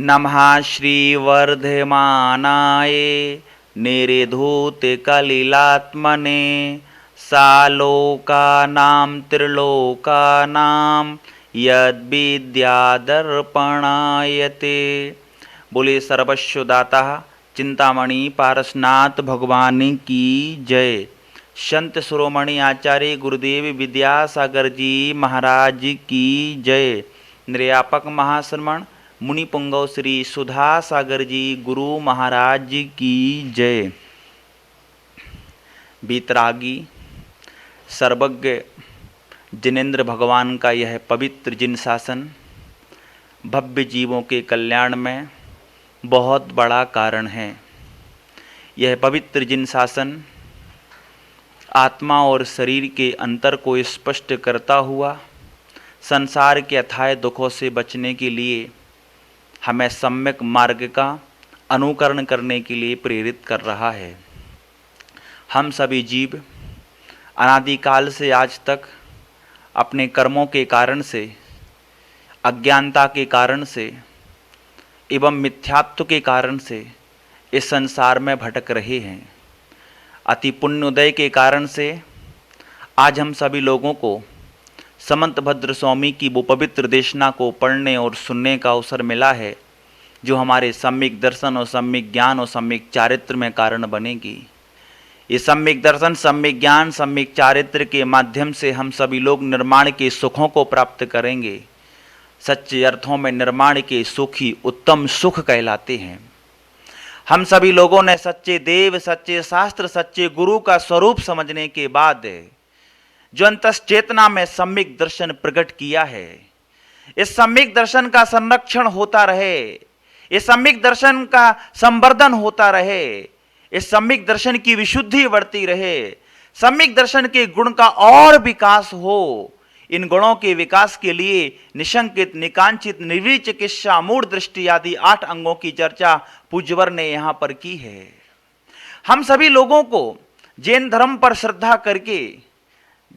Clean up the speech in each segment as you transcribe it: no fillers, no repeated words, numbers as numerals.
नमः श्रीवर्धमानाय निरिधूतकलिलात्मने सालोकानां त्रिलोकानां यद्विद्यादर्पणायते। बोले सर्वस्वदाता चिंतामणि पारसनाथ भगवान की जय। संत शिरोमणि आचार्य गुरुदेव विद्यासागर जी महाराज की जय। निर्यापक महाश्रमण मुनि पुंगव श्री सुधा सागर जी गुरु महाराज की जय। बीतरागी सर्वज्ञ जिनेन्द्र भगवान का यह पवित्र जिन शासन भव्य जीवों के कल्याण में बहुत बड़ा कारण है। यह पवित्र जिन शासन आत्मा और शरीर के अंतर को स्पष्ट करता हुआ संसार के अथाह दुखों से बचने के लिए हमें सम्यक मार्ग का अनुकरण करने के लिए प्रेरित कर रहा है। हम सभी जीव अनादिकाल से आज तक अपने कर्मों के कारण से, अज्ञानता के कारण से एवं मिथ्यात्व के कारण से इस संसार में भटक रहे हैं। अति पुण्योदय के कारण से आज हम सभी लोगों को समंतभद्र स्वामी की वो पवित्र देशना को पढ़ने और सुनने का अवसर मिला है, जो हमारे सम्यक दर्शन और सम्यक ज्ञान और सम्यक चारित्र में कारण बनेगी। ये सम्यक दर्शन, सम्यक ज्ञान, सम्यक चारित्र के माध्यम से हम सभी लोग निर्माण के सुखों को प्राप्त करेंगे। सच्चे अर्थों में निर्माण के सुख ही उत्तम सुख कहलाते हैं। हम सभी लोगों ने सच्चे देव, सच्चे शास्त्र, सच्चे गुरु का स्वरूप समझने के बाद जो अंतश्चेतना में सम्यक दर्शन प्रकट किया है, इस सम्यक दर्शन का संरक्षण होता रहे, इस सम्यक दर्शन का संवर्धन होता रहे, इस सम्यक दर्शन की विशुद्धि बढ़ती रहे, सम्यक दर्शन के गुण का और विकास हो। इन गुणों के विकास के लिए निशंकित, निकांचित, निर्वीर चिकित्सा, मूढ़ दृष्टि आदि 8 अंगों की चर्चा पूज्यवर ने यहाँ पर की है। हम सभी लोगों को जैन धर्म पर श्रद्धा करके,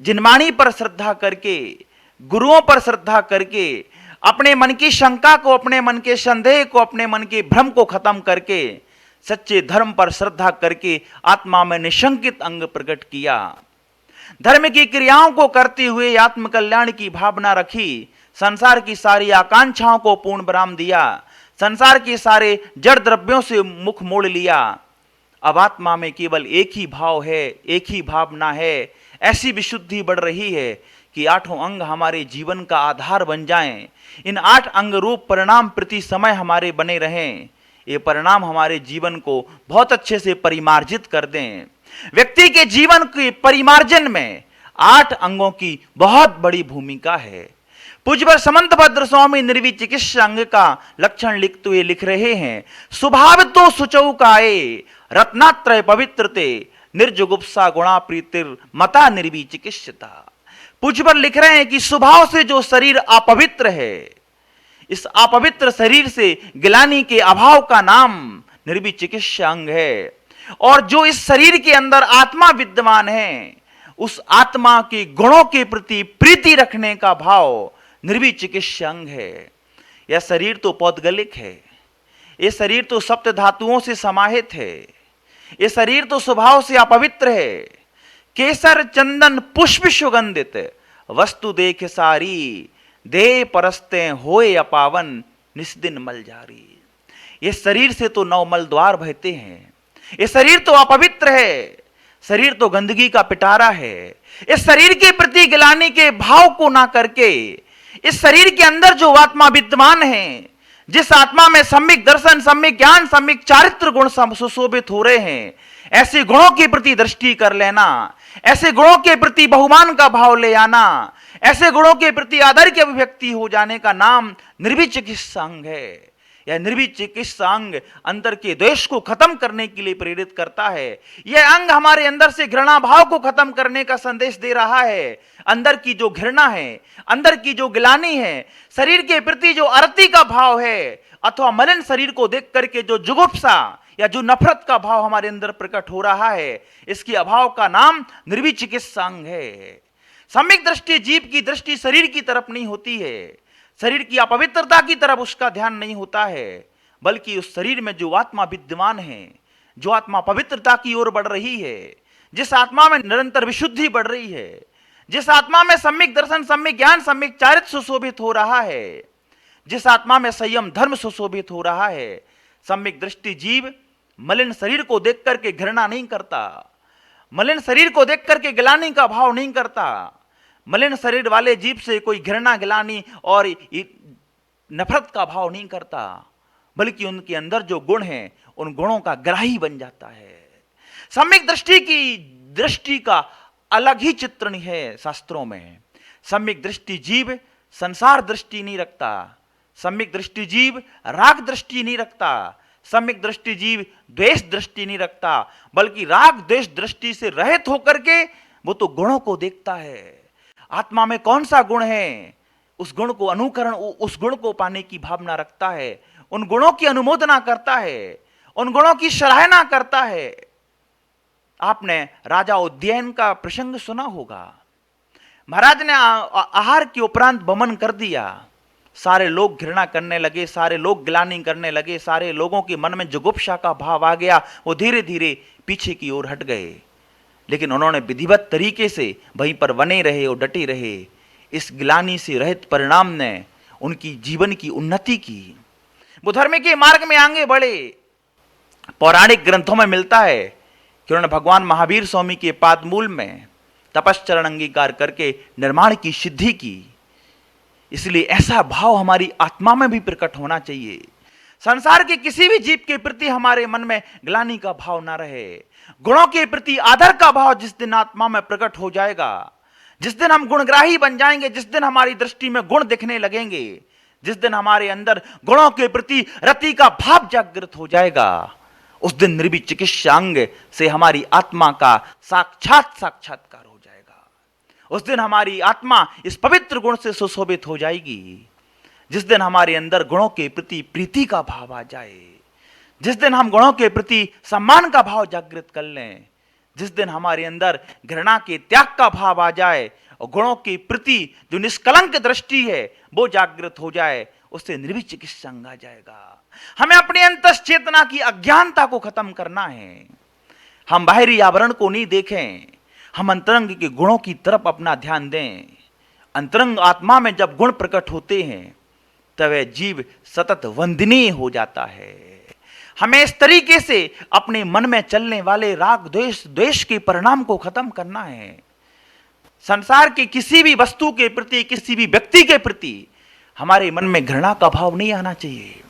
जिनवाणी पर श्रद्धा करके, गुरुओं पर श्रद्धा करके, अपने मन की शंका को, अपने मन के संदेह को, अपने मन के भ्रम को खत्म करके, सच्चे धर्म पर श्रद्धा करके आत्मा में निशंकित अंग प्रकट किया। धर्म की क्रियाओं को करते हुए आत्मकल्याण की भावना रखी, संसार की सारी आकांक्षाओं को पूर्ण विराम दिया, संसार के सारे जड़ द्रव्यों से मुख मोड़ लिया। अब आत्मा में केवल एक ही भाव है, एक ही भावना है। ऐसी विशुद्धि बढ़ रही है कि 8 अंग हमारे जीवन का आधार बन जाएं। इन 8 अंग रूप परिणाम प्रति समय हमारे बने रहें। ये परिणाम हमारे जीवन को बहुत अच्छे से परिमार्जित कर दें। व्यक्ति के जीवन के परिमार्जन में 8 अंगों की बहुत बड़ी भूमिका है। पूज्यवर समंतभद्र स्वामी निर्वी चिकित्सा अंग का लक्षण लिखते हुए लिख रहे हैं, स्वभाव तो सुचौकाए रत्नात्रय पवित्रते निर्जुगुप्सा गुणा प्रीतिर मता निर्वी चिकित्सता। पूज्यवर लिख रहे हैं कि स्वभाव से जो शरीर अपवित्र है, इस अपवित्र शरीर से गिलानी के अभाव का नाम निर्वी चिकित्सा अंग है। और जो इस शरीर के अंदर आत्मा विद्यमान है, उस आत्मा के गुणों के प्रति प्रीति रखने का भाव निर्वी चिकित्सा अंग है। यह शरीर तो पौद्गलिक है, यह शरीर तो सप्त धातुओं से समाहित है, यह शरीर तो स्वभाव से अपवित्र है। केसर चंदन पुष्प सुगंधित वस्तु देख सारी, दे परस्ते होए अपावन निस्दिन मल जारी। यह शरीर से तो 9 मल द्वार बहते हैं। ये शरीर तो अपवित्र है, शरीर तो गंदगी का पिटारा है। इस शरीर के प्रति गिलानी के भाव को ना करके, इस शरीर के अंदर जो आत्मा विद्यमान है, जिस आत्मा में सम्यक दर्शन, सम्यक ज्ञान, सम्यक चारित्र गुण सुशोभित हो रहे हैं, ऐसे गुणों के प्रति दृष्टि कर लेना, ऐसे गुणों के प्रति बहुमान का भाव ले आना, ऐसे गुणों के प्रति आदर की अभिव्यक्ति हो जाने का नाम निर्वी चिकित्सा अंग है। यह निर्वी चिकित्सा अंग अंतर के द्वेष को खत्म करने के लिए प्रेरित करता है। यह अंग हमारे अंदर से घृणा भाव को खत्म करने का संदेश दे रहा है। अंदर की जो घृणा है, अंदर की जो गिलानी है, शरीर के प्रति जो अरति का भाव है, अथवा मलिन शरीर को देख करके जो जुगुप्सा या जो नफरत का भाव हमारे अंदर प्रकट हो रहा है, इसके अभाव का नाम निर्वी चिकित्सा अंग है। सम्यक दृष्टि जीव की दृष्टि शरीर की तरफ नहीं होती है, शरीर की अपवित्रता की तरफ उसका ध्यान नहीं होता है, बल्कि उस शरीर में जो आत्मा विद्यमान है, जो आत्मा पवित्रता की ओर बढ़ रही है, जिस आत्मा में निरंतर विशुद्धि बढ़ रही है, जिस आत्मा में सम्यक दर्शन, सम्यक ज्ञान, सम्यक चारित्र सुशोभित हो रहा है, जिस आत्मा में संयम धर्म सुशोभित हो रहा है, सम्यक दृष्टि जीव मलिन शरीर को देख करके घृणा नहीं करता, मलिन शरीर को देख करके गिलानी का भाव नहीं करता। मलिन शरीर वाले जीव से कोई घृणा, गिलानी और नफरत का भाव नहीं करता, बल्कि उनके अंदर जो गुण हैं उन गुणों का ग्राही बन जाता है। सम्यक दृष्टि का अलग ही चित्रण है शास्त्रों में। सम्यक दृष्टि जीव संसार दृष्टि नहीं रखता, सम्यक दृष्टि जीव राग दृष्टि नहीं रखता, सम्यक दृष्टि जीव द्वेष दृष्टि नहीं रखता, बल्कि राग द्वेष दृष्टि से रहित होकर के वो तो गुणों को देखता है। आत्मा में कौन सा गुण है, उस गुण को अनुकरण, उस गुण को पाने की भावना रखता है, उन गुणों की अनुमोदना करता है, उन गुणों की सराहना करता है। आपने राजा उदयन का प्रसंग सुना होगा। महाराज ने आहार के उपरांत वमन कर दिया, सारे लोग घृणा करने लगे, सारे लोग गिलानी करने लगे, सारे लोगों के मन में जुगुप्सा का भाव आ गया, वो धीरे धीरे पीछे की ओर हट गए। लेकिन उन्होंने विधिवत तरीके से वहीं पर बने रहे और डटे रहे। इस गिलानी से रहित परिणाम ने उनकी जीवन की उन्नति की, वो धर्म के मार्ग में आगे बढ़े। पौराणिक ग्रंथों में मिलता है कि उन्होंने भगवान महावीर स्वामी के पादमूल में तपश्चरण अंगीकार करके निर्माण की सिद्धि की। इसलिए ऐसा भाव हमारी आत्मा में भी प्रकट होना चाहिए। संसार के किसी भी जीव के प्रति हमारे मन में ग्लानि का भाव ना रहे। गुणों के प्रति आदर का भाव जिस दिन आत्मा में प्रकट हो जाएगा, जिस दिन हम गुणग्राही बन जाएंगे, जिस दिन हमारी दृष्टि में गुण दिखने लगेंगे, जिस दिन हमारे अंदर गुणों के प्रति रति का भाव जागृत हो जाएगा, उस दिन निर्भीक चिकित्सांग से हमारी आत्मा का साक्षात्कार हो जाएगा। उस दिन हमारी आत्मा इस पवित्र गुण से सुशोभित हो जाएगी। जिस दिन हमारे अंदर गुणों के प्रति प्रीति का भाव आ जाए, जिस दिन हम गुणों के प्रति सम्मान का भाव जागृत कर लें, जिस दिन हमारे अंदर घृणा के त्याग का भाव आ जाए और गुणों के प्रति जो निष्कलंक दृष्टि है वो जागृत हो जाए, उससे निर्भीक चिकित्सांग आ जाएगा। हमें अपनी अंतस चेतना की अज्ञानता को खत्म करना है। हम बाहरी आवरण को नहीं देखें, हम अंतरंग के गुणों की तरफ अपना ध्यान दें। अंतरंग आत्मा में जब गुण प्रकट होते हैं तब वह जीव सतत वंदनीय हो जाता है। हमें इस तरीके से अपने मन में चलने वाले राग द्वेष के परिणाम को खत्म करना है। संसार के किसी भी वस्तु के प्रति, किसी भी व्यक्ति के प्रति हमारे मन में घृणा का भाव नहीं आना चाहिए,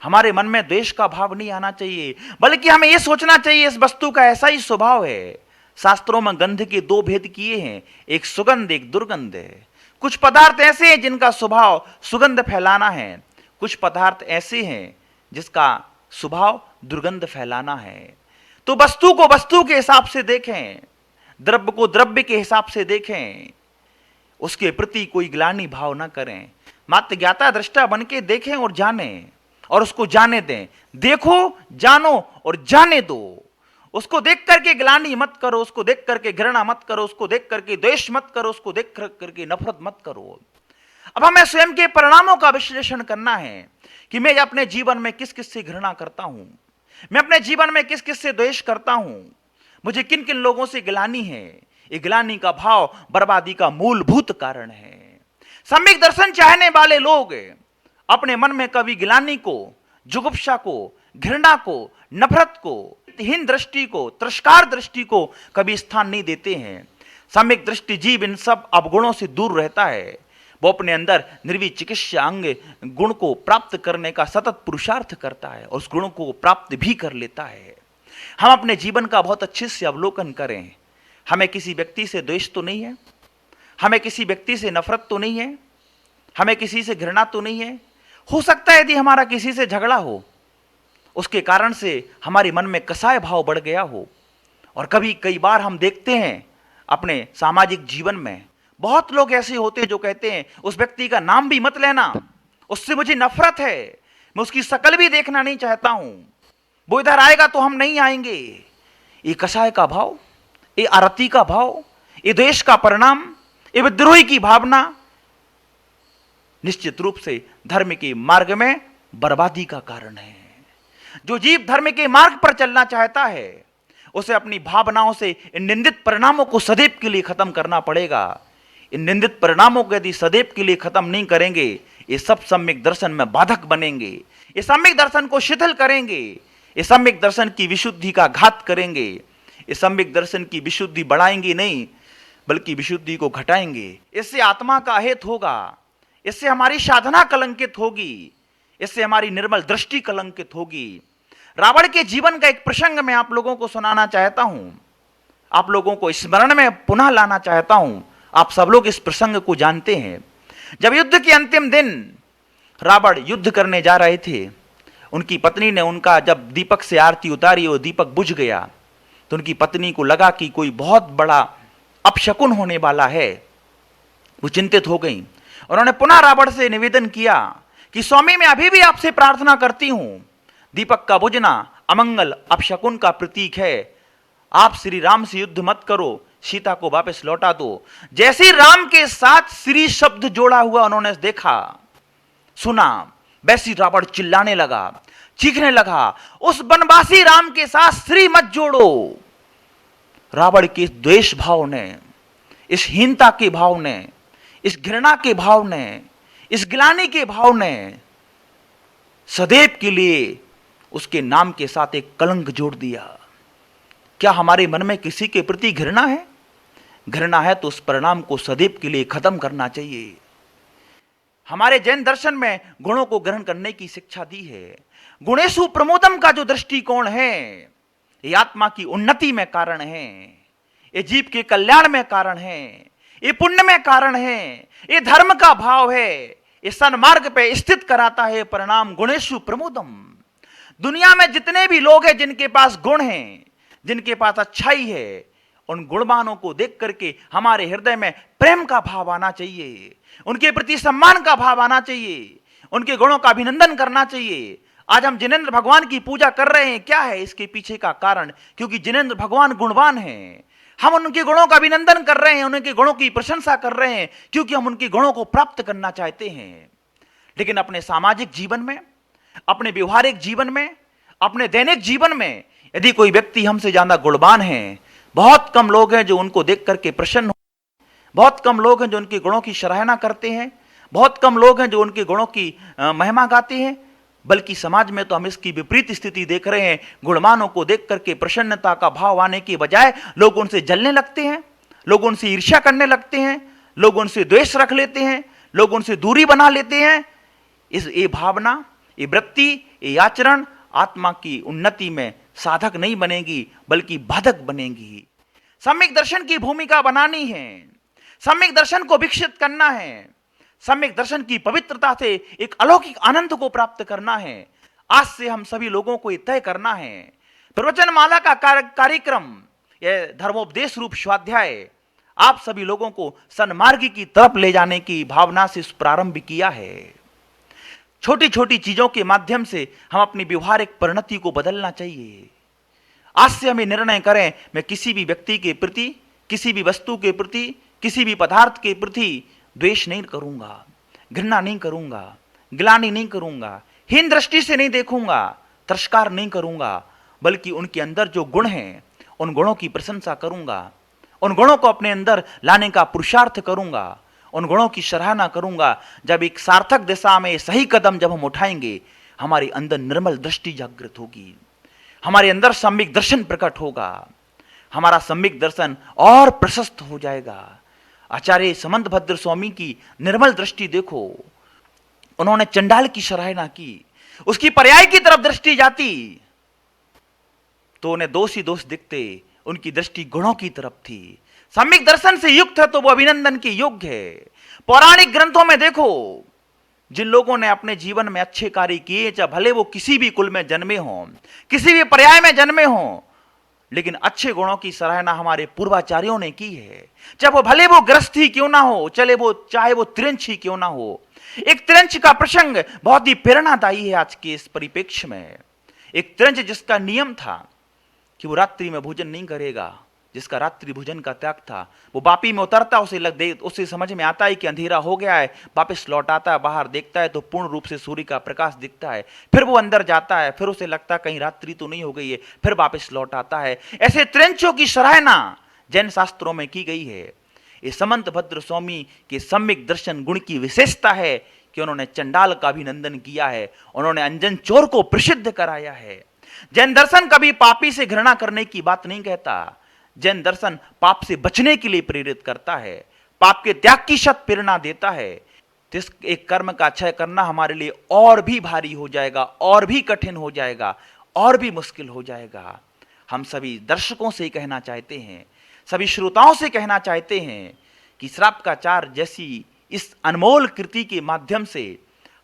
हमारे मन में द्वेष का भाव नहीं आना चाहिए, बल्कि हमें यह सोचना चाहिए इस वस्तु का ऐसा ही स्वभाव है। शास्त्रों में गंध के दो भेद किए हैं, एक सुगंध एक दुर्गंध है। कुछ पदार्थ ऐसे हैं जिनका स्वभाव सुगंध फैलाना है, कुछ पदार्थ ऐसे हैं जिसका स्वभाव दुर्गंध फैलाना है। तो वस्तु को वस्तु के हिसाब से देखें, द्रव्य को द्रव्य के हिसाब से देखें, उसके प्रति कोई ग्लानि भाव ना करें। मात्र ज्ञाता दृष्टा बन के देखें और जानें और उसको जाने दें। देखो, जानो और जाने दो। उसको देख करके ग्लानि मत करो, उसको देख करके घृणा मत करो, उसको देख करके द्वेष मत करो, उसको देख करके नफरत मत करो। अब हमें स्वयं के परिणामों का विश्लेषण करना है कि मैं अपने जीवन में किस किस से घृणा करता हूं, मैं अपने जीवन में किस किस से द्वेष करता हूं, मुझे किन किन लोगों से गिलानी है। ये गिलानी का भाव बर्बादी का मूलभूत कारण है। सम्यक दर्शन चाहने वाले लोग अपने मन में कभी गिलानी को, जुगुप्सा को, घृणा को, नफरत को, हीन दृष्टि को, तिरस्कार दृष्टि को कभी स्थान नहीं देते हैं। सम्यक दृष्टि जीव इन सब अवगुणों से दूर रहता है। वो अपने अंदर निर्भीक चिकित्सांग गुण को प्राप्त करने का सतत पुरुषार्थ करता है और उस गुण को प्राप्त भी कर लेता है। हम अपने जीवन का बहुत अच्छे से अवलोकन करें। हमें किसी व्यक्ति से द्वेष तो नहीं है, हमें किसी व्यक्ति से नफरत तो नहीं है, हमें किसी से घृणा तो नहीं है। हो सकता है यदि हमारा किसी से झगड़ा हो, उसके कारण से हमारे मन में कसाय भाव बढ़ गया हो। और कई बार हम देखते हैं अपने सामाजिक जीवन में बहुत लोग ऐसे होते हैं जो कहते हैं उस व्यक्ति का नाम भी मत लेना, उससे मुझे नफरत है, मैं उसकी शक्ल भी देखना नहीं चाहता हूं, वो इधर आएगा तो हम नहीं आएंगे। ये कसाय का भाव, ये आरती का भाव, ये द्वेष का परिणाम, ये विद्रोही की भावना निश्चित रूप से धर्म के मार्ग में बर्बादी का कारण है। जो जीव धर्म के मार्ग पर चलना चाहता है उसे अपनी भावनाओं से इन निंदित परिणामों को सदैव के लिए खत्म करना पड़ेगा। इन निंदित परिणामों को यदि सदैव के लिए खत्म नहीं करेंगे, ये सब सम्यक दर्शन में बाधक बनेंगे, ये सम्यक दर्शन को शिथिल करेंगे, ये सम्यक दर्शन की विशुद्धि का घात करेंगे, ये सम्यक दर्शन की विशुद्धि बढ़ाएंगे नहीं बल्कि विशुद्धि को घटाएंगे। इससे आत्मा का अहित होगा, इससे हमारी साधना कलंकित होगी, इससे हमारी निर्मल दृष्टि कलंकित होगी। रावण के जीवन का एक प्रसंग मैं आप लोगों को सुनाना चाहता हूं, आप लोगों को स्मरण में पुनः लाना चाहता हूं। आप सब लोग इस प्रसंग को जानते हैं। जब युद्ध के अंतिम दिन रावण युद्ध करने जा रहे थे, उनकी पत्नी ने उनका जब दीपक से आरती उतारी और दीपक बुझ गया तो उनकी पत्नी को लगा कि कोई बहुत बड़ा अपशकुन होने वाला है। वो चिंतित हो गई। उन्होंने पुनः रावण से निवेदन किया कि स्वामी, मैं अभी भी आपसे प्रार्थना करती हूं, दीपक का बुझना अमंगल अपशकुन का प्रतीक है। आप श्री राम से युद्ध मत करो, सीता को वापस लौटा दो। जैसे ही राम के साथ श्री शब्द जोड़ा हुआ उन्होंने देखा सुना, वैसी रावण चिल्लाने लगा, चीखने लगा, उस वनवासी राम के साथ श्री मत जोड़ो। रावण के इस द्वेष भाव ने, इस हीनता के भाव ने, इस घृणा के भाव ने, इस गिलानी के भाव ने सदैव के लिए उसके नाम के साथ एक कलंक जोड़ दिया। क्या हमारे मन में किसी के प्रति घृणा है? घृणा है तो उस परिणाम को सदैव के लिए खत्म करना चाहिए। हमारे जैन दर्शन में गुणों को ग्रहण करने की शिक्षा दी है। गुणेषु प्रमोदम का जो दृष्टिकोण है, ये आत्मा की उन्नति में कारण है, ये जीव के कल्याण में कारण है, ये पुण्य में कारण है, ये धर्म का भाव है, ये सन्मार्ग पे स्थित कराता है परिणाम। गुणेषु प्रमोदम। दुनिया में जितने भी लोग हैं जिनके पास गुण हैं, जिनके पास अच्छाई है, उन गुणवानों को देख करके हमारे हृदय में प्रेम का भाव आना चाहिए, उनके प्रति सम्मान का भाव आना चाहिए, उनके गुणों का अभिनंदन करना चाहिए। आज हम जिनेंद्र भगवान की पूजा कर रहे हैं, क्या है इसके पीछे का कारण? क्योंकि जिनेंद्र भगवान गुणवान हैं। हम उनके गुणों का अभिनंदन कर रहे हैं, उनके गुणों की प्रशंसा कर रहे हैं क्योंकि हम उनके गुणों को प्राप्त करना चाहते हैं। लेकिन अपने सामाजिक जीवन में, अपने व्यवहारिक जीवन में, अपने दैनिक जीवन में यदि कोई व्यक्ति हमसे ज्यादा गुणवान है, बहुत कम लोग हैं जो उनको देख करके प्रसन्न हो, बहुत कम लोग हैं जो उनके गुणों की सराहना करते हैं, बहुत कम लोग हैं जो उनके गुणों की महिमा गाते हैं। बल्कि समाज में तो हम इसकी विपरीत स्थिति देख रहे हैं। गुणवानों को देख करके प्रसन्नता का भाव आने के बजाय लोग उनसे जलने लगते हैं, लोग उनसे ईर्ष्या करने लगते हैं, लोग उनसे द्वेष रख लेते हैं, लोग उनसे दूरी बना लेते हैं। ये भावना, ये वृत्ति, ये आचरण आत्मा की उन्नति में साधक नहीं बनेगी बल्कि बाधक बनेगी। सम्यक दर्शन की भूमिका बनानी है, सम्यक दर्शन को विकसित करना है, सम्यक दर्शन की पवित्रता से एक अलौकिक आनंद को प्राप्त करना है। आज से हम सभी लोगों को तय करना है। प्रवचन माला का कार्यक्रम, यह धर्मोपदेश रूप स्वाध्याय आप सभी लोगों को सन्मार्ग की तरफ ले जाने की भावना से प्रारंभ किया है। छोटी छोटी चीजों के माध्यम से हम अपनी व्यवहारिक परिणति को बदलना चाहिए। आज से हमें निर्णय करें, मैं किसी भी व्यक्ति के प्रति, किसी भी वस्तु के प्रति, किसी भी पदार्थ के प्रति द्वेष नहीं करूंगा, घृणा नहीं करूंगा, गिलानी नहीं करूंगा, हीन दृष्टि से नहीं देखूंगा, तिरस्कार नहीं करूंगा, बल्कि उनके अंदर जो गुण हैं उन गुणों की प्रशंसा करूंगा, उन गुणों को अपने अंदर लाने का पुरुषार्थ करूंगा, उन गुणों की सराहना करूंगा। जब एक सार्थक दिशा में सही कदम जब हम उठाएंगे, हमारे अंदर निर्मल दृष्टि जागृत होगी, हमारे अंदर सम्यक दर्शन प्रकट होगा, हमारा सम्यक दर्शन और प्रशस्त हो जाएगा। आचार्य समंतभद्र स्वामी की निर्मल दृष्टि देखो, उन्होंने चंडाल की सराहना की, उसकी पर्याय की तरफ दृष्टि जाती तो उन्हें दोष ही दोष दिखते, उनकी दृष्टि गुणों की तरफ थी। सम्यक दर्शन से युक्त है तो वो अभिनंदन के योग्य है। पौराणिक ग्रंथों में देखो, जिन लोगों ने अपने जीवन में अच्छे कार्य किए, चाहे भले वो किसी भी कुल में जन्मे हों, किसी भी पर्याय में जन्मे हों, लेकिन अच्छे गुणों की सराहना हमारे पूर्वाचार्यों ने की है। चाहे वो भले वो ग्रस्त ही क्यों ना हो, चाहे वो त्रिंच ही क्यों ना हो। एक त्रिंच का प्रसंग बहुत ही प्रेरणादायी है आज के इस परिप्रेक्ष्य में। एक त्रिंच जिसका नियम था कि वो रात्रि में भोजन नहीं करेगा, जिसका रात्रि भोजन का त्याग था, वो वापी में उतरता, उसे समझ में आता है कि अंधेरा हो गया है, वापस लौट आता है, बाहर देखता है तो पूर्ण रूप से सूर्य का प्रकाश दिखता है। फिर वो अंदर जाता है, फिर उसे लगता है कहीं रात्रि तो नहीं हो गई है, फिर वापस लौट आता है। ऐसे त्रिंचों की सराहना जैन शास्त्रों में की गई है। ये समंत भद्र स्वामी के सम्यक दर्शन गुण की विशेषता है कि उन्होंने चंडाल का भी नंदन किया है, उन्होंने अंजन चोर को प्रसिद्ध कराया है। जैन दर्शन कभी पापी से घृणा करने की बात नहीं कहता। जैन दर्शन पाप से बचने के लिए प्रेरित करता है, पाप के त्याग की शत प्रेरणा देता है। तो इस एक कर्म का क्षय करना हमारे लिए और भी भारी हो जाएगा, और भी कठिन हो जाएगा, और भी मुश्किल हो जाएगा। हम सभी दर्शकों से कहना चाहते हैं, सभी श्रोताओं से कहना चाहते हैं कि श्रापकाचार जैसी इस अनमोल कृति के माध्यम से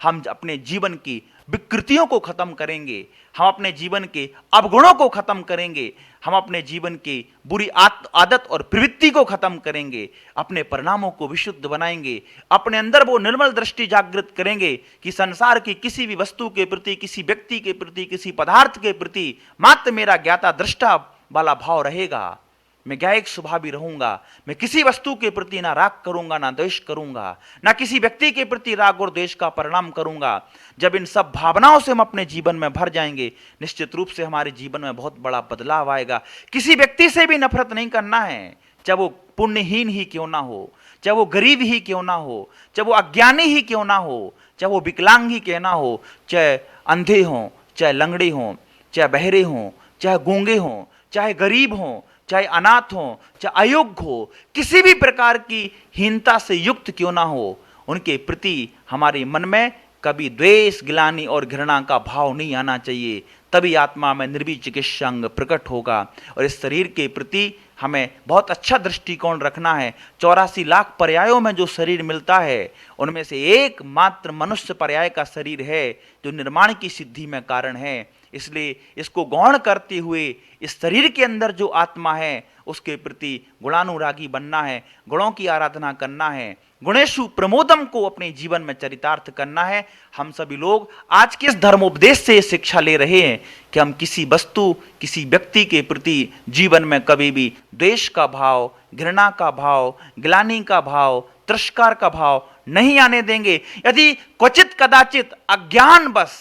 हम अपने जीवन की विकृतियों को खत्म करेंगे, हम अपने जीवन के अवगुणों को खत्म करेंगे, हम अपने जीवन की बुरी आदत और प्रवृत्ति को खत्म करेंगे, अपने परिणामों को विशुद्ध बनाएंगे, अपने अंदर वो निर्मल दृष्टि जागृत करेंगे कि संसार की किसी भी वस्तु के प्रति, किसी व्यक्ति के प्रति, किसी पदार्थ के प्रति मात्र मेरा ज्ञाता दृष्टा वाला भाव रहेगा। मैं ज्ञायक स्वभावी रहूंगा, मैं किसी वस्तु के प्रति ना राग करूंगा, ना द्वेष करूंगा, ना किसी व्यक्ति के प्रति राग और द्वेष का परिणाम करूंगा। जब इन सब भावनाओं से हम अपने जीवन में भर जाएंगे, निश्चित रूप से हमारे जीवन में बहुत बड़ा बदलाव आएगा। किसी व्यक्ति से भी नफरत नहीं करना है, चाहे वो पुण्यहीन ही क्यों ना हो, चाहे वो गरीब ही क्यों ना हो, चाहे वो अज्ञानी ही क्यों ना हो, चाहे वो विकलांग ही क्यों ना हो, चाहे अंधे हों, चाहे लंगड़े हों, चाहे बहरे हों, चाहे गूंगे हों, चाहे गरीब हों, चाहे अनाथ हो, चाहे अयोग्य हो, किसी भी प्रकार की हीनता से युक्त क्यों ना हो, उनके प्रति हमारे मन में कभी द्वेष, ग्लानि और घृणा का भाव नहीं आना चाहिए। तभी आत्मा में निर्भीक चिकित्सांग प्रकट होगा। और इस शरीर के प्रति हमें बहुत अच्छा दृष्टिकोण रखना है। 84 लाख पर्यायों में जो शरीर मिलता है, उनमें से एकमात्र मनुष्य पर्याय का शरीर है जो निर्माण की सिद्धि में कारण है। इसलिए इसको गौण करते हुए इस शरीर के अंदर जो आत्मा है उसके प्रति गुणानुरागी बनना है, गुणों की आराधना करना है, गुणेशु प्रमोदम को अपने जीवन में चरितार्थ करना है। हम सभी लोग आज के इस धर्मोपदेश से शिक्षा ले रहे हैं कि हम किसी वस्तु, किसी व्यक्ति के प्रति जीवन में कभी भी द्वेष का भाव, घृणा का भाव, ग्लानि का भाव, तिरस्कार का भाव नहीं आने देंगे। यदि क्वचित कदाचित अज्ञान बस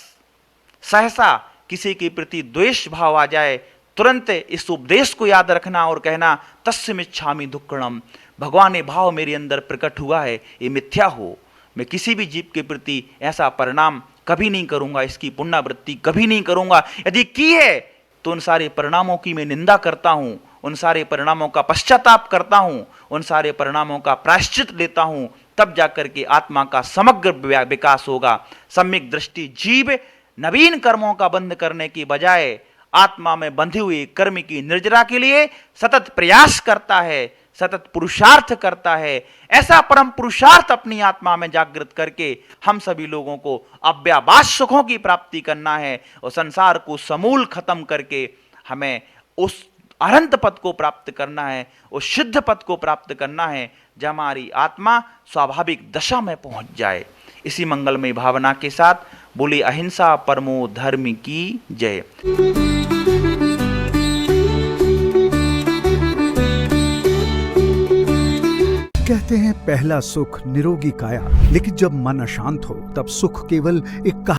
सहसा किसी के प्रति द्वेष भाव आ जाए, तुरंत इस उपदेश को याद रखना और कहना तस्मिच्छामि दुक्कड़म, भगवान ये भाव मेरे अंदर प्रकट हुआ है, ये मिथ्या हो, मैं किसी भी जीव के प्रति ऐसा परिणाम कभी नहीं करूंगा, इसकी पुनरावृत्ति कभी नहीं करूंगा। यदि की है तो उन सारे परिणामों की मैं निंदा करता हूं, उन सारे परिणामों का पश्चाताप करता हूं, उन सारे परिणामों का प्रायश्चित लेता हूं, तब जाकर के आत्मा का समग्र विकास होगा। सम्यक दृष्टि जीव नवीन कर्मों का बंध करने की बजाय आत्मा में बंधे हुए कर्म की निर्जरा के लिए सतत प्रयास करता है, सतत पुरुषार्थ करता है। ऐसा परम पुरुषार्थ अपनी आत्मा में जागृत करके हम सभी लोगों को अव्याभास सुखों की प्राप्ति करना है और संसार को समूल खत्म करके हमें उस अनंत पद को प्राप्त करना है, उस सिद्ध पद को प्राप्त करना है जब हमारी आत्मा स्वाभाविक दशा में पहुंच जाए। इसी मंगलमय भावना के साथ बोली अहिंसा परमो धर्म की जय। कहते हैं पहला सुख निरोगी काया, लेकिन जब मन अशांत हो तब सुख केवल एक